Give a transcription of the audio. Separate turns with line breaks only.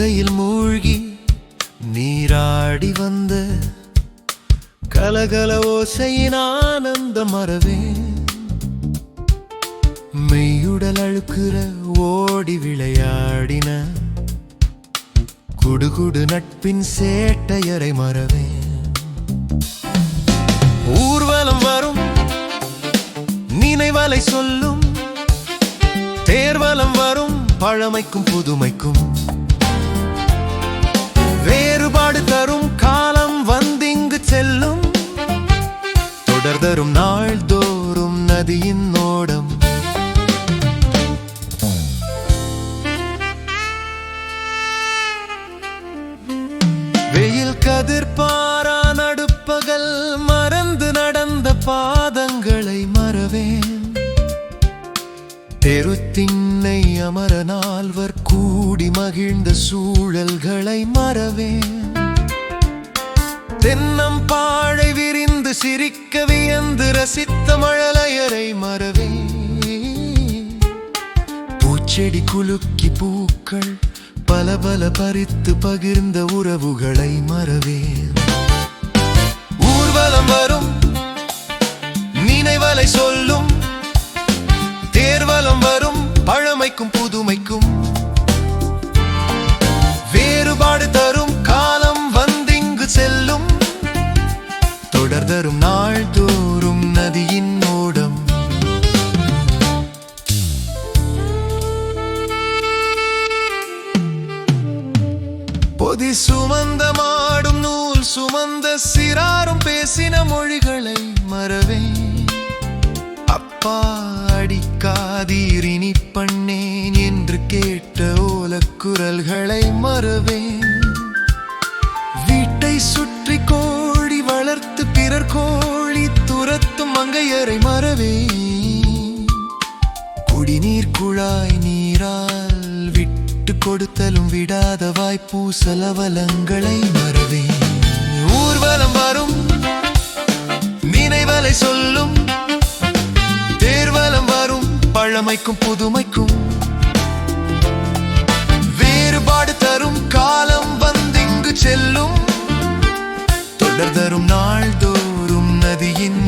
கங்கையில் மூழ்கி நீராடி வந்த கலகல ஓசையின் ஆனந்த மறவே மெய்யுடல் அழுக்குற ஓடி விளையாடின குடுகுடு நட்பின் சேட்டையரை மறவே ஊர்வலம் வரும் நினைவலை சொல்லும் தேர்வலம் வரும் பழமைக்கும் புதுமைக்கும் வேறுபாடு தரும் காலம் வந்திங்கு செல்லும் தொடர் தரும் நாள்தோறும் நதியின் ஓடம் வெயில் கதிர்பாரா நடுப்பகல் மறந்து நடந்த பாதங்களை மறவேன் தெருத்திண்ணை அமர நால்வர் கூடி மகிழ்ந்த சூழல்களை மறவேன் தென்னம் பாழை விரிந்து சிரிக்க வியந்து ரசித்த மழலையரை மறவேன் பூச்செடி குலுக்கி பூக்கள் பல பல பறித்து பகிர்ந்த உறவுகளை மறவேன் ஊர்வலம் வரும் நினைவலை சொல்லும் தேர்வலம் வரும் பழமைக்கும் புதுமைக்கும் வேறுபாடு தரும் காலம் வந்திங்கு செல்லும் தொடர் தரும் நாள்தோறும் நதியின் ஓடம் பொதி சுமந்த மாடும் நூல் சுமந்த சிறாரும் பேசின மொழிகளை மறவேன் அப்பா அடிக்காதீரினி பண்ணேன் என்று கேட்ட ஓலக்குரல்களை மறவேன் வீட்டை சுற்றி கோழி வளர்த்து பிறர் கோழி துரத்தும் மங்கையரை மறவேன் குடிநீர் குழாய் நீரால் விட்டு கொடுத்தலும் விடாத வாய்ப்பூசலவலங்களை மறவேன் ஊர்வலம் வரும் நினைவலை சொல்லும் தேர்வலம் வரும் பழமைக்கும் புதுமைக்கும் வேறுபாடு தரும் காலம் வந்திங்கு செல்லும் தொடர் தரும் நாள்தோறும் நதியின்